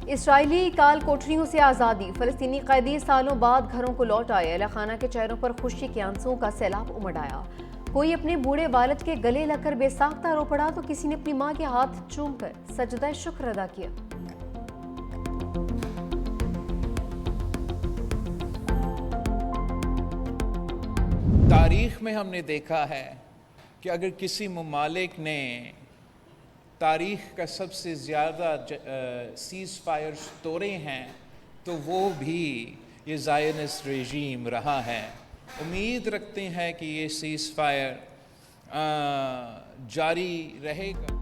Israeli काल कोठरियों से आज़ादी, फ़लस्तीनी कैदी सालों बाद घरों को लौट आए। अहले खाना के चेहरों पर खुशी के आंसुओं का सैलाब उमड़ आया। कोई अपने बूढ़े वालिद के गले लगकर बेसाख्ता रो पड़ा तो किसी ने अपनी माँ के हाथ चूमकर सजदा शुक्र अदा किया। तारीख में हमने देखा है कि अगर किसी ममालिक ने तारीख का सबसे ज़्यादा सीज़ फायर्स तोड़े हैं तो वो भी ये ज़ायनिस्ट रेजीम रहा है। उम्मीद रखते हैं कि ये सीज़ फायर जारी रहेगा।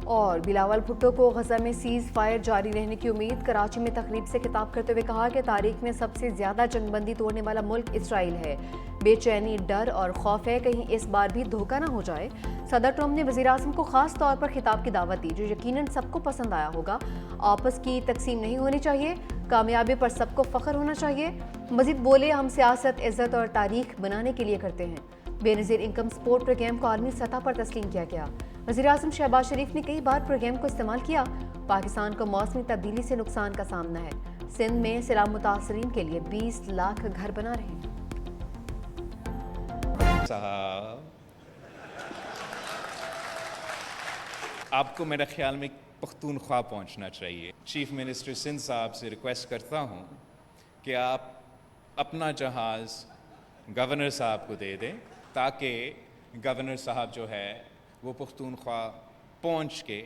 और बिलावल भुट्टो को गजा में सीज फायर जारी रहने की उम्मीद। कराची में तकरीब से खिताब करते हुए कहा कि तारीख में सबसे ज्यादा जंगबंदी तोड़ने वाला मुल्क इसराइल है। बेचैनी, डर और खौफ है कहीं इस बार भी धोखा ना हो जाए। सदर ट्रंप ने वज़ीर आज़म को खास तौर पर खिताब की दावत दी जो यकीनन सबको पसंद आया होगा। आपस की तकसीम नहीं होनी चाहिए, कामयाबी पर सबको फख्र होना चाहिए। मजीद बोले, हम सियासत, इज्जत और तारीख बनाने के लिए करते हैं। बेनज़ीर इनकम सपोर्ट प्रोग्राम को आलमी सतह पर तस्लीम किया गया। वज़ीर आज़म शहबाज शरीफ ने कई बार प्रोग्राम को इस्तेमाल किया। पाकिस्तान को मौसमी तब्दीली से नुकसान का सामना है। सिंध में सैलाब मुतासरीन के लिए 20 लाख घर बना रहे हैं। साहब, आपको मेरे ख्याल में पख्तूनख्वा पहुंचना चाहिए। चीफ मिनिस्टर सिंध साहब से रिक्वेस्ट करता हूं कि आप अपना जहाज़ गवर्नर साहब को दे दें ताकि गवर्नर साहब जो है वो पख्तूनख्वा पहुंच के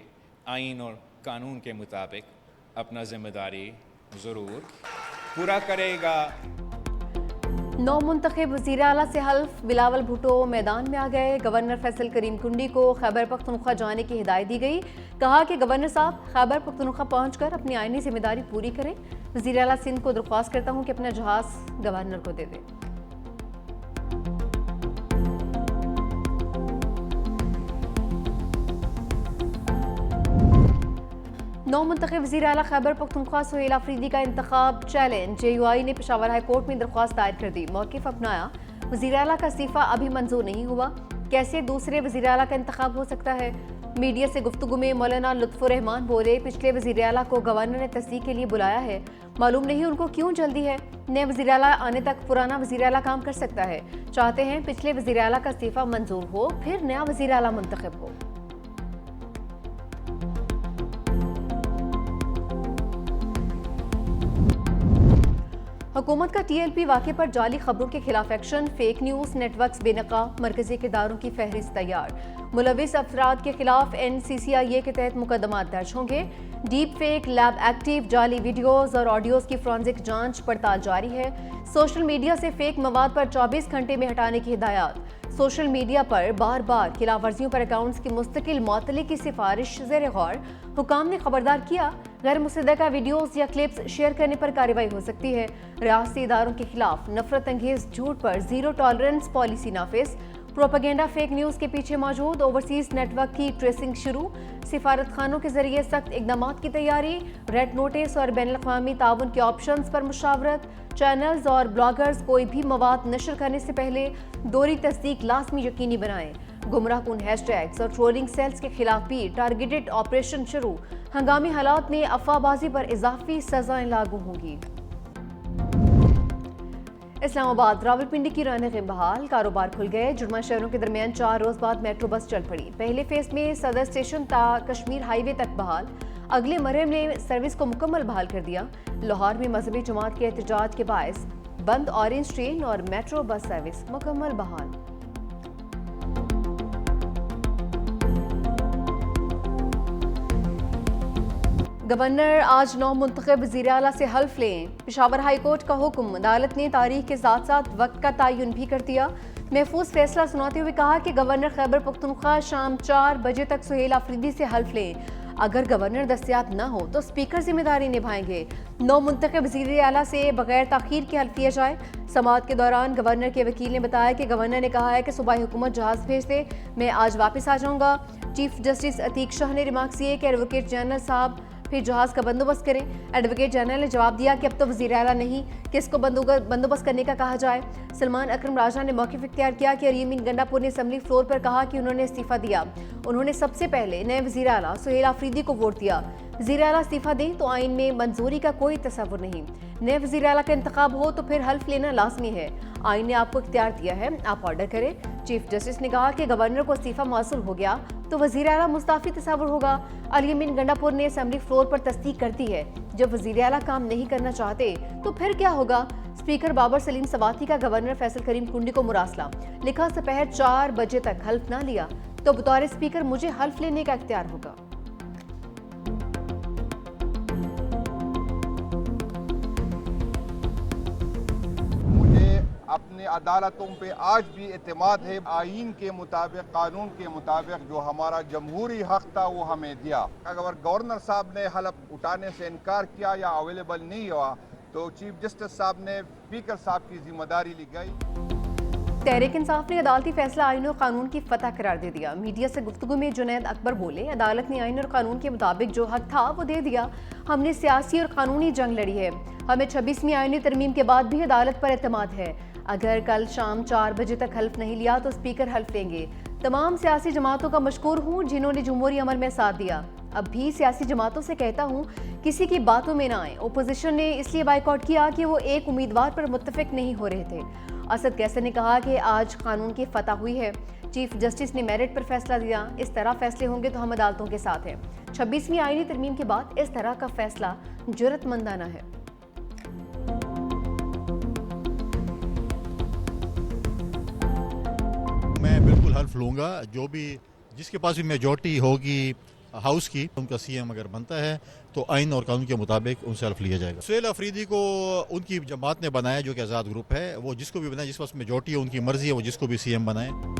आइन और कानून के मुताबिक अपना जिम्मेदारी ज़रूर पूरा करेगा। नौ मुंतखब वज़ीर आला से हल्फ। बिलावल भुट्टो मैदान में आ गए। गवर्नर फैसल करीम कुंडी को खैबर पख्तूनख्वा जाने की हिदायत दी गई। कहा कि गवर्नर साहब खैबर पख्तूनख्वा पहुंचकर अपनी आइनी जिम्मेदारी पूरी करें। वज़ीर आला सिंध को दरख्वास्त करता हूं कि अपना जहाज़ गवर्नर को दे दें। नौ मुंतखब वज़ीर आला खैबर पख्तूनख्वा सुहेल अफरीदी का इंतखाब चैलेंज। JUI ने पेशावर हाई कोर्ट में दरख्वास्त दायर कर दी। मौक़िफ़ अपनाया। वज़ीर आला का इस्तीफ़ा अभी मंजूर नहीं हुआ। कैसे दूसरे वज़ीर आला का इंतखाब हो सकता है? मीडिया से गुफ्तगू में मौलाना लुत्फ़ुर रहमान बोले, पिछले वज़ीर आला को गवर्नर ने तस्दीक के लिए बुलाया है, मालूम नहीं उनको क्यों जल्दी है। नए वज़ीर आला आने तक पुराना वज़ीर आला काम कर सकता है। चाहते हैं पिछले वज़ीर आला का इस्तीफ़ा मंजूर हो, फिर नया वज़ीर आला मुंतखब हो। हुकूमत का TLP वाक़े पर जाली खबरों के खिलाफ एक्शन। फेक न्यूज़ नेटवर्क्स बेनकाब। मरकज़ी किरदारों की फहरिस्त तैयार। मुलविस अफराद के खिलाफ NCCIA के तहत मुकदमा दर्ज होंगे। Deep fake lab active. जाली वीडियोज़ और ऑडियोज़ की फॉरेंसिक जांच पड़ताल जारी है। सोशल मीडिया से फेक मवाद पर 24 घंटे में हटाने की हिदायत। सोशल मीडिया पर बार बार खिलाफ वर्जियों पर अकाउंट्स की मुस्तकिल मुअत्तली की सिफारिश ज़ेर गौर। हुकाम ने खबरदार किया, गैर मुसद्दका वीडियोज़ या क्लिप्स शेयर करने पर कार्रवाई हो सकती है। रियासती इदारों के खिलाफ नफरत अंगेज झूठ पर जीरो टॉलरेंस पॉलिसी नाफिज। प्रोपेगेंडा फेक न्यूज़ के पीछे मौजूद ओवरसीज नेटवर्क की ट्रेसिंग शुरू। सिफारत खानों के जरिए सख्त इकदाम की तैयारी। रेड नोटिस और बैनुल अक़वामी ताउन के ऑप्शंस पर मुशावरत। चैनल्स और ब्लॉगर्स कोई भी मवाद नशर करने से पहले दोहरी तस्दीक लाजमी यकीनी बनाएं। गुमराह कुन हैशटैग्स और ट्रोलिंग सेल्स के खिलाफ भी टारगेटेड ऑपरेशन शुरू। हंगामी हालात में अफवाहबाजी पर इजाफी सजाएं लागू होंगी। इस्लामाबाद रावलपिंडी की रौनकें बहाल। कारोबार खुल गए। जुड़वा शहरों के दरमियान 4 रोज बाद मेट्रो बस चल पड़ी। पहले फेज में सदर स्टेशन ता कश्मीर हाईवे तक बहाल। अगले मरहले में सर्विस को मुकम्मल बहाल कर दिया। लाहौर में मजहबी जमात के एहतजाज के बायस बंद ऑरेंज ट्रेन और मेट्रो बस सर्विस मुकम्मल बहाल। गवर्नर आज 9 मुंतखब वज़ीर आला से हल्फ लें। पेशावर हाई कोर्ट का हुक्म। अदालत ने तारीख के साथ साथ वक्त का तयन भी कर दिया। महफूज फैसला सुनाते हुए कहा कि गवर्नर खैबर पख्तूनख्वा शाम 4 बजे तक सुहेल अफरीदी से हल्फ लें। अगर गवर्नर दस्तयाब न हो तो स्पीकर जिम्मेदारी निभाएंगे। 9 मुंतखब वज़ीर आला से बगैर ताखीर के हल्फ लिया जाए। समाअत के दौरान गवर्नर के वकील ने बताया कि गवर्नर ने कहा है कि सूबाई हुकूमत जहाज भेज दे, मैं आज वापस आ जाऊंगा। चीफ जस्टिस अतीक शाह ने रिमार्क्स किए कि एडवोकेट जनरल साहब फिर जहाज का बंदोबस्त करें। एडवोकेट जनरल ने जवाब दिया कि अब तो वज़ीर आला नहीं, किसको बंदोबस्त करने का कहा जाए। सलमान अकरम राजा ने मौक़िफ़ इख्तियार किया कि अरियमीन गंडापुर ने असम्बली फ्लोर पर कहा कि उन्होंने इस्तीफ़ा दिया। उन्होंने सबसे पहले नए वज़ीर आला सुहेल आफरीदी को वोट दिया। वज़ीर आला इस्तीफ़ा दें तो आइन में मंजूरी का कोई तसव्वुर नहीं। नए वज़ीर आला का इंतखाब हो तो फिर हल्फ लेना लाजमी है। आइन ने आपको इख्तियार दिया है, आप ऑर्डर करें। चीफ जस्टिस ने कहा कि गवर्नर को इस्तीफ़ा मौसूल हो गया तो वज़ीर आला मुस्ताफ़ी तस्वुर होगा। अलियमीन गंडापुर ने असम्बली फ्लोर पर तस्दीक कर दी है। जब वज़ीर आला काम नहीं करना चाहते तो फिर क्या होगा। स्पीकर बाबर सलीम सवाती का गवर्नर फैसल करीम कुंडी को मुरासला, लिखा दोपहर 4 बजे तक हल्फ ना लिया तो बतौर स्पीकर मुझे हल्फ लेने का इख्तियार होगा। अपने अदालतों पे आज भी एतमाद है। आइन के मुताबिक, कानून के मुताबिक जो हमारा जमहूरी हक था वो हमें दिया। अगर गवर्नर साहब ने हलफ उठाने से इनकार किया या अवेलेबल नहीं हुआ तो चीफ जस्टिस साहब ने स्पीकर साहब की जिम्मेदारी ली गई। तहरीक इंसाफ ने अदालती फैसला आइन और कानून की फतह करार दे दिया। मीडिया से गुफ्तगू में जुनैद अकबर बोले, अदालत ने आइन और कानून के मुताबिक जो हक था वो दे दिया। हमने सियासी और कानूनी जंग लड़ी है। हमें 26वीं आइनी तरमीम के बाद भी अदालत पर एतमाद है। अगर कल शाम 4 बजे तक हल्फ नहीं लिया तो स्पीकर हल्फ लेंगे। तमाम सियासी जमातों का मशकूर हूँ जिन्होंने जमहूरी अमल में साथ दिया। अब भी सियासी जमातों से कहता हूँ किसी की बातों में ना आए। ओपोजिशन ने इसलिए बाइकआउट किया कि वो एक उम्मीदवार पर मुत्तफिक नहीं हो रहे थे। असद कैसर ने कहा कि आज कानून की फतह हुई है। चीफ जस्टिस ने मेरिट पर फैसला दिया। इस तरह फैसले होंगे तो हम अदालतों के साथ हैं। 26वीं आईनी तरमीम के बाद इस तरह का फैसला जुर्रतमंदाना है। मैं बिल्कुल हल्फ लूँगा। जो भी जिसके पास भी मेजॉरिटी होगी हाउस की, उनका सीएम अगर बनता है तो आइन और कानून के मुताबिक उनसे हल्फ लिया जाएगा। सुहेल अफरीदी को उनकी जमात ने बनाया जो कि आज़ाद ग्रुप है, वो जिसको भी बनाए, जिस पास मेजॉरिटी है उनकी मर्जी है, वो जिसको भी सीएम बनाए।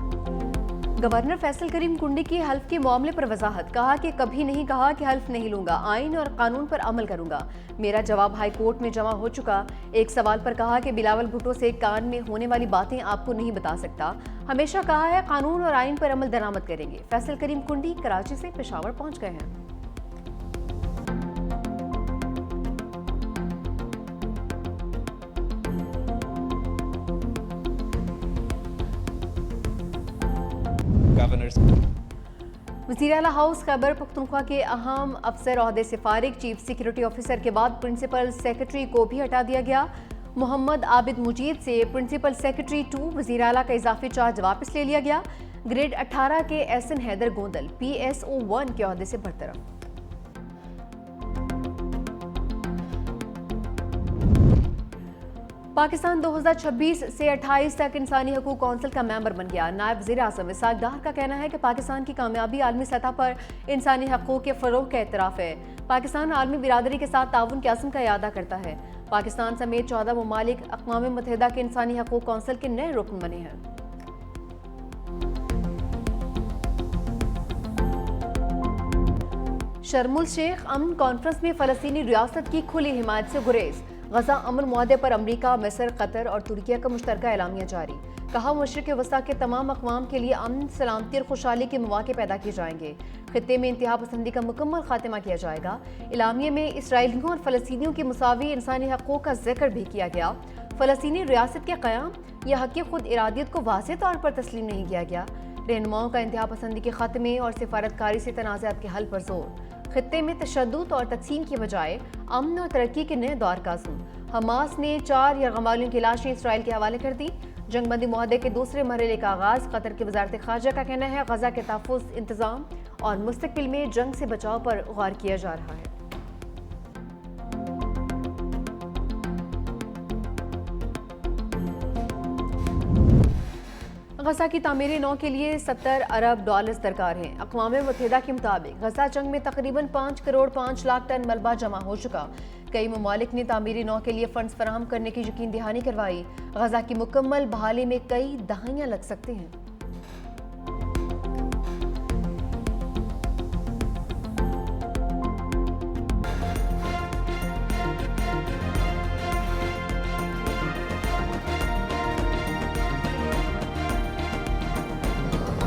गवर्नर फैसल करीम कुंडी की हल्फ के मामले पर वजाहत, कहा कि कभी नहीं कहा कि हल्फ नहीं लूंगा, आइन और कानून पर अमल करूंगा। मेरा जवाब हाई कोर्ट में जमा हो चुका। एक सवाल पर कहा कि बिलावल भुट्टो से कान में होने वाली बातें आपको नहीं बता सकता। हमेशा कहा है कानून और आइन पर अमल दरामद करेंगे। फैसल करीम कुंडी कराची से पेशावर पहुंच गए हैं। वज़ीर आला हाउस खैबर पख्तूनख्वा के अहम अफसर ओहदे से फारिग। चीफ सिक्योरिटी ऑफिसर के बाद प्रिंसिपल सेक्रेटरी को भी हटा दिया गया। मोहम्मद आबिद मुजीद से प्रिंसिपल सेक्रेटरी 2 वज़ीर आला का इजाफी चार्ज वापस ले लिया गया। ग्रेड 18 के एहसन हैदर गोंदल PSO 1 के ओहदे से बरतरफ। पाकिस्तान 2026 से 28 तक इंसानी हकूक कौंसिल का मेंबर बन गया। नायब वज़ीर आज़म इसाक डार का कहना है कि पाकिस्तान की कामयाबी आलमी सतह पर इंसानी हकूक के फ़रोग़ का एतराफ़ है। पाकिस्तान आलमी बिरादरी के साथ ताउन के अज़्म का इरादा करता है। पाकिस्तान समेत 14 ममालिक अक़वाम मुत्तहिदा के इंसानी हकूक कौंसिल के नए रुकन बने हैं। शर्मुल शेख अमन कॉन्फ्रेंस में फ़लस्तीनी रियासत की खुली हिमायत से गुरेज। गजा अमन मुआहदे पर अमरीका, मिस्र, कतर और तुर्किया का मुश्तरका एलामिया जारी। कहा मशरिक़ वस्ता के तमाम अक़वाम के लिए अमन, सलामती और खुशहाली के मौके पैदा किए जाएंगे। खित्ते में इंतहा पसंदी का मुकम्मल खात्मा किया जाएगा। इलामिया में इसराइलियों और फ़लस्तीनियों के मुसावी इंसानी हकूक़ का जिक्र भी किया गया। फ़लस्तीनी रियासत के क़याम या हक़ खुद इरादियत को वाज़ेह तौर पर तस्लीम नहीं किया गया। रहनुमाओं का इंतहा पसंदी के खात्मे और सिफारतकारी से तनाज़ात के हल पर जोर। खित्ते में तशद्दुद और तक़सीम की बजाय अमन और तरक्की के नए दौर का अज़्म। हमास ने 4 यरग़मालियों की लाशें इसराइल के हवाले कर दी। जंगबंदी मुआहदे के दूसरे मरहले का आगाज़। कतर की वज़ारत ख़ारजा का कहना है गज़ा के तहफ़्फ़ुज़, इंतज़ाम और मुस्तक़बिल में जंग से बचाव पर गौर किया जा रहा है। गज़ा की तामीर नौ के लिए $70 अरब दरकार हैं। अक़वाम मुत्तहिदा के मुताबिक गज़ा जंग में तकरीबन 5 करोड़ 5 लाख टन मलबा जमा हो चुका। कई ममालिक ने तामीर नौ के लिए फंड्स फराहम करने की यकीन दहानी करवाई। गज़ा की मुकम्मल बहाली में कई दहाइयाँ लग सकती हैं।